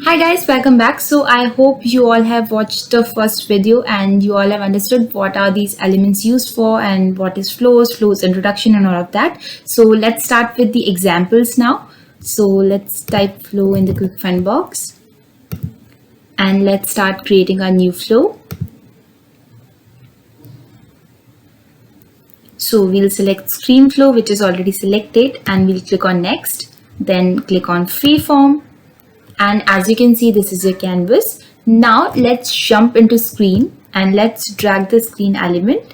Hi guys, welcome back. So I hope you all have watched the first video and you all have understood what are these elements used for and what is flows introduction and all of that. So let's start with the examples now. So let's type flow in the quick find box and let's start creating a new flow. So we'll select screen flow, which is already selected, and we'll click on next, then click on freeform. And as you can see, this is your canvas. Now let's jump into screen and let's drag the screen element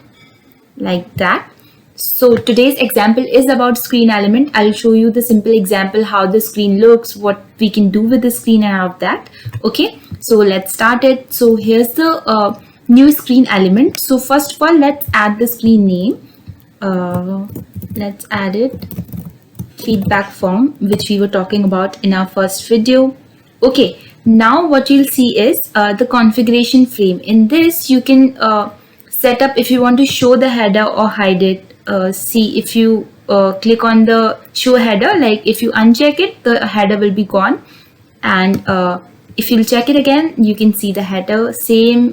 like that. So today's example is about screen element. I'll show you the simple example, how the screen looks, what we can do with the screen and all of that. Okay, so let's start it. So here's the new screen element. So first of all, let's add the screen name. Let's add it feedback form, which we were talking about in our first video. Okay, now what you'll see is the configuration frame. In this, you can set up if you want to show the header or hide it. See, if you click on the show header, like if you uncheck it, the header will be gone. And if you'll check it again, you can see the header. Same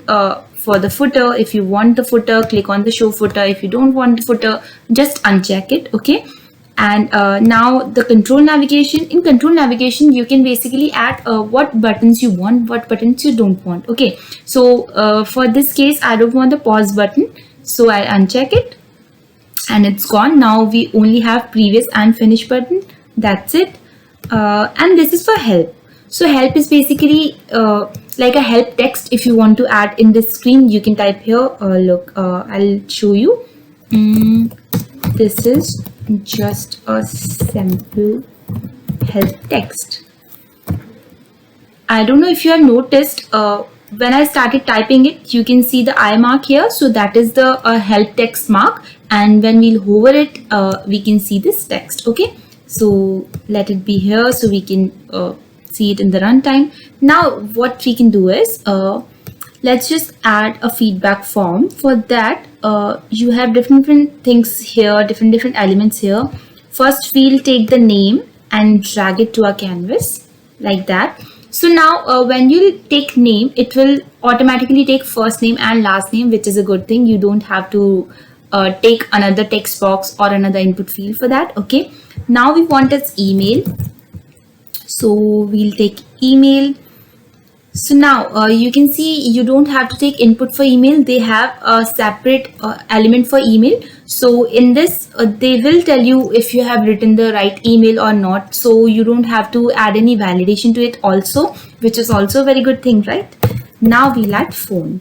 for the footer. If you want the footer, click on the show footer. If you don't want the footer, just uncheck it. Okay. And now the control navigation. In control navigation, you can basically add what buttons you want, what buttons you don't want. Okay, so for this case, I don't want the pause button, so I'll uncheck it and it's gone. Now we only have previous and finish button. That's it. And this is for help. So help is basically like a help text. If you want to add in this screen, you can type here. Look, I'll show you. This is just a simple help text. I don't know if you have noticed, when I started typing it, you can see the I mark here. So that is the help text mark. And when we'll hover it, we can see this text. Okay, so let it be here so we can see it in the runtime. Now what we can do is, let's just add a feedback form. For that, you have different things here, different elements here. First, we'll take the name and drag it to our canvas like that. So now when you take name, it will automatically take first name and last name, which is a good thing. You don't have to take another text box or another input field for that. Okay, now we want its email. So we'll take email. So now you can see you don't have to take input for email. They have a separate element for email. So in this, they will tell you if you have written the right email or not. So you don't have to add any validation to it also, which is also a very good thing, right? Now we'll add phone.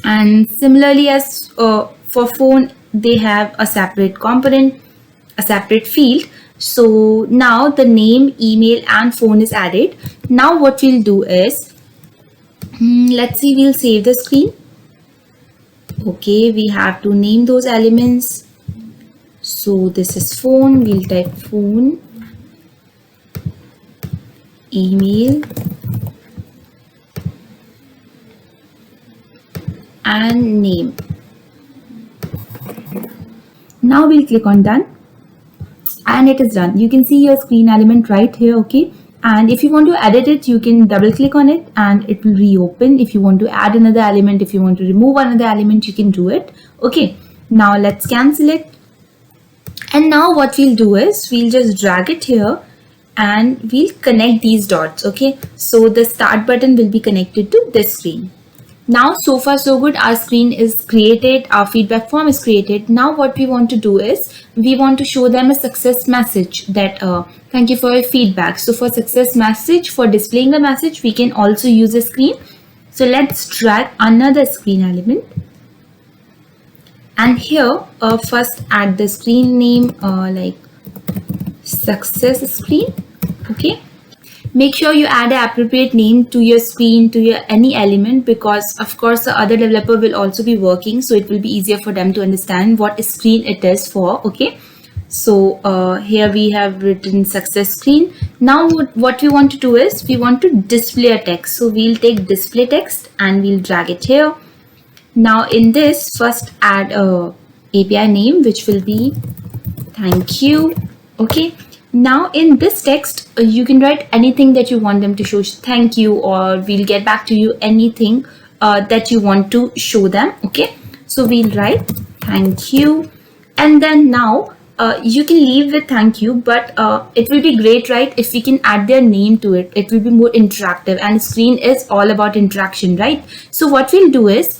And similarly as for phone, they have a separate component, a separate field. So now the name, email and phone is added. Now what we'll do is, let's see, we'll save the screen. Okay, we have to name those elements. So this is phone, we'll type phone, email and name. Now we'll click on done. And it is done. You can see your screen element right here. Okay, and if you want to edit it, you can double click on it and it will reopen. If you want to add another element, if you want to remove another element, you can do it. Okay, now let's cancel it. And now what we'll do is we'll just drag it here and we'll connect these dots. Okay, so the start button will be connected to this screen. Now, so far so good, our screen is created, our feedback form is created. Now what we want to do is, we want to show them a success message that thank you for your feedback. So for success message, for displaying the message, we can also use a screen. So let's drag another screen element. And here, first add the screen name, like success screen. Okay. Make sure you add an appropriate name to your screen, to your any element, because of course the other developer will also be working, so it will be easier for them to understand what screen it is for. Okay, so here we have written success screen. Now what we want to do is we want to display a text. So we'll take display text and we'll drag it here. Now in this, first add a API name, which will be thank you. Okay. Now in this text, you can write anything that you want them to show. Thank you, or we'll get back to you, anything that you want to show them. Okay, so we'll write thank you, and then now you can leave with thank you, but it will be great, right, if we can add their name to it. It will be more interactive, and screen is all about interaction, right? So what we'll do is,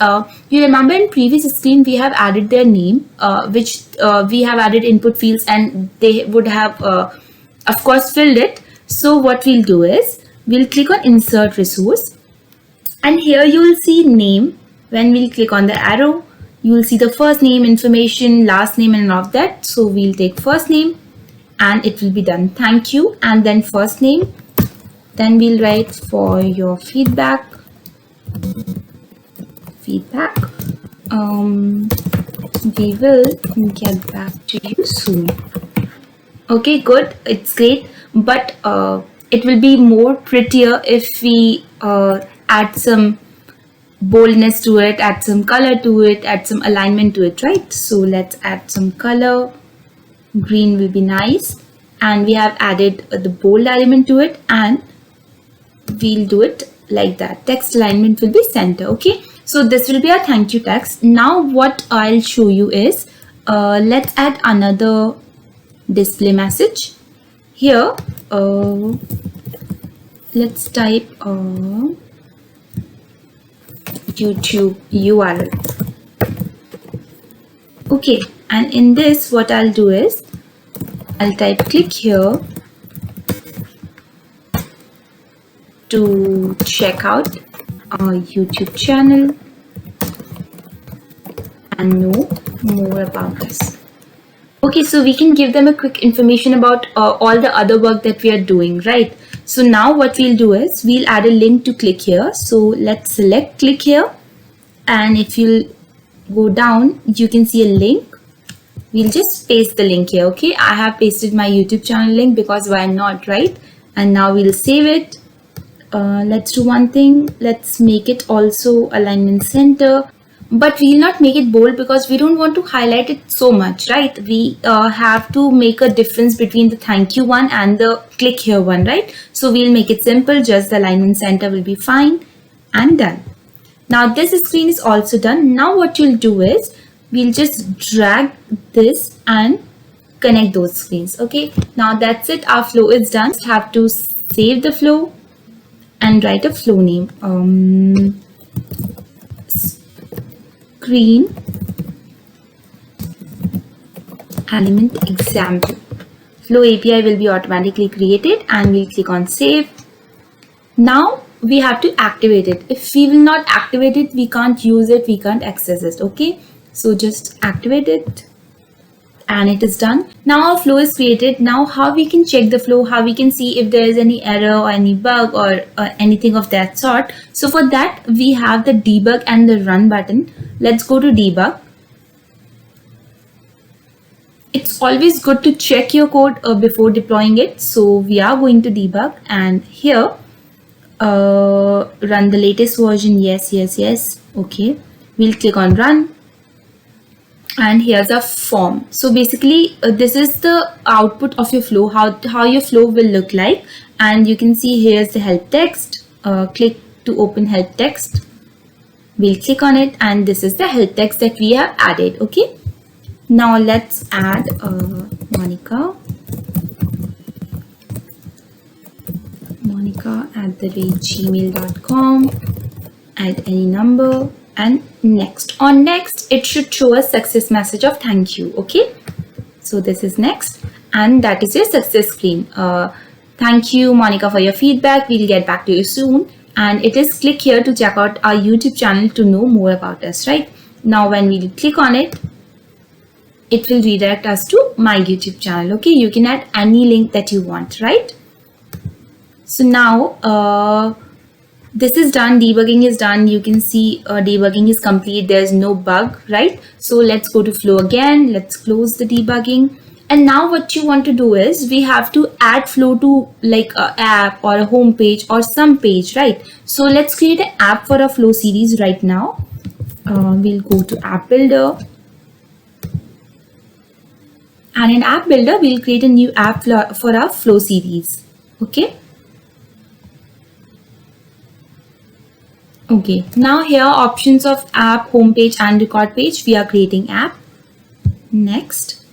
you remember in previous screen we have added their name, which we have added input fields, and they would have of course filled it. So what we'll do is, we'll click on insert resource, and here you will see name. When we'll click on the arrow, you will see the first name information, last name, and all of that. So we'll take first name, and it will be done thank you, and then first name. Then we'll write for your feedback. We will get back to you soon. Okay, good, it's great, but it will be more prettier if we add some boldness to it, add some color to it, add some alignment to it, right? So let's add some color. Green will be nice, and we have added the bold element to it, and we'll do it like that. Text alignment will be center. Okay, so this will be our thank you text. Now what I'll show you is, let's add another display message here. Let's type YouTube URL. Okay, and in this what I'll do is, I'll type click here to check out our YouTube channel and know more about us. Okay, so we can give them a quick information about all the other work that we are doing, right? So now what we'll do is, we'll add a link to click here. So let's select click here, and if you'll go down, you can see a link. We'll just paste the link here. Okay, I have pasted my YouTube channel link because why not, right? And now we'll save it. Let's do one thing. Let's make it also alignment center, but we'll not make it bold because we don't want to highlight it so much, right? We have to make a difference between the thank you one and the click here one, right? So we'll make it simple. Just the alignment center will be fine, and done. Now this screen is also done. Now what you'll do is, we'll just drag this and connect those screens. Okay, now that's it. Our flow is done. Just have to save the flow and write a flow name. Screen element example. Flow API will be automatically created, and we'll click on save. Now we have to activate it. If we will not activate it, we can't use it, we can't access it. Okay, so just activate it, and it is done. Now our flow is created. Now how we can check the flow, how we can see if there is any error or any bug or anything of that sort. So for that, we have the debug and the run button. Let's go to debug. It's always good to check your code before deploying it. So we are going to debug, and here run the latest version. Yes. Okay, we'll click on run, and here's a form. So basically this is the output of your flow, how your flow will look like. And you can see here's the help text. Click to open help text. We'll click on it, and this is the help text that we have added. Okay, now let's add monica@gmail.com. add any number, and next. On next, it should show a success message of thank you. Okay, so this is next, and that is your success screen. Thank you, Monica, for your feedback. We'll get back to you soon. And it is click here to check out our YouTube channel to know more about us, right? Now when we click on it, it will redirect us to my YouTube channel. Okay, you can add any link that you want, right? So now this is done, debugging is done. You can see debugging is complete. There's no bug, right? So let's go to flow again. Let's close the debugging. And now what you want to do is, we have to add flow to like a app or a home page or some page, right? So let's create an app for a flow series right now. We'll go to app builder, And in app builder, we'll create a new app for our flow series. Okay. Okay, now here options of app, homepage and record page. We are creating app. Next.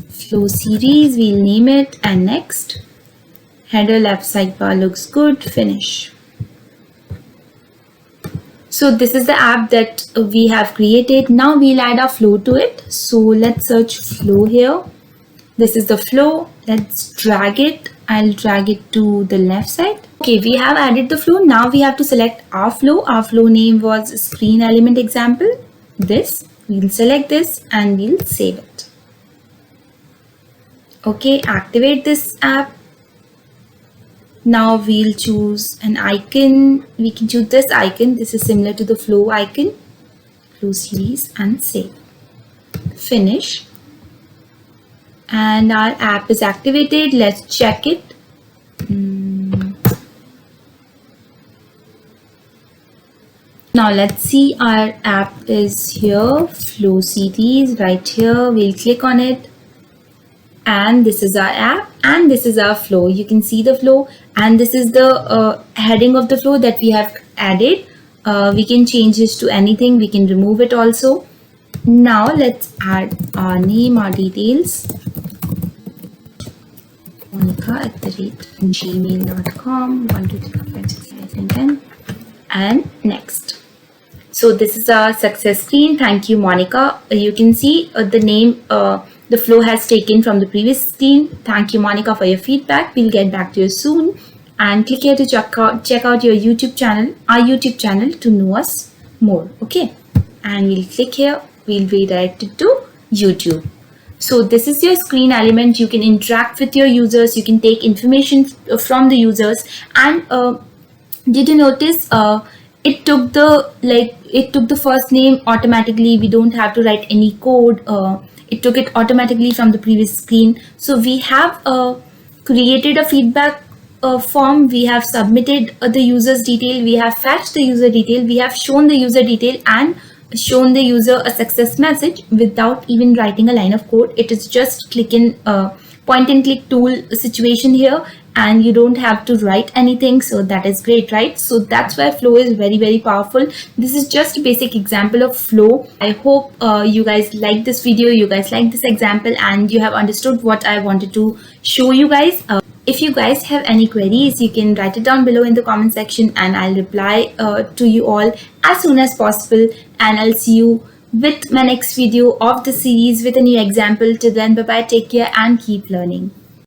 Flow series, we'll name it, and next. Header left sidebar looks good, finish. So this is the app that we have created. Now we'll add our flow to it. So let's search flow here. This is the flow. Let's drag it. I'll drag it to the left side. Okay, we have added the flow. Now we have to select our flow. Our flow name was screen element example. This, we'll select this and we'll save it. Okay, activate this app. Now we'll choose an icon. We can choose this icon. This is similar to the flow icon. Flow series and save. Finish. And our app is activated. Let's check it. Now let's see, our app is here, flow series right here. We'll click on it. And this is our app and this is our flow. You can see the flow and this is the heading of the flow that we have added. We can change this to anything. We can remove it also. Now let's add our name, our details. monica@gmail.com 1 2 3 4 5 6 7 10 and next. So this is our success screen. Thank you, Monica. You can see the name the flow has taken from the previous screen. Thank you, Monica, for your feedback. We'll get back to you soon. And click here to check out your YouTube channel, our YouTube channel, to know us more. Okay. And we'll click here. We'll be directed to YouTube. So this is your screen element. You can interact with your users. You can take information from the users. And did you notice it took the first name automatically. We don't have to write any code. It took it automatically from the previous screen. So we have created a feedback form. We have submitted the user's detail. We have fetched the user detail. We have shown the user detail and shown the user a success message without even writing a line of code. It is just point and click tool situation here, and you don't have to write anything. So that is great, right? So that's why flow is very, very powerful. This is just a basic example of flow. I hope you guys like this video, you guys like this example, and you have understood what I wanted to show you guys. If you guys have any queries, you can write it down below in the comment section and I'll reply to you all as soon as possible. And I'll see you with my next video of the series with a new example. Till then, bye bye, take care and keep learning.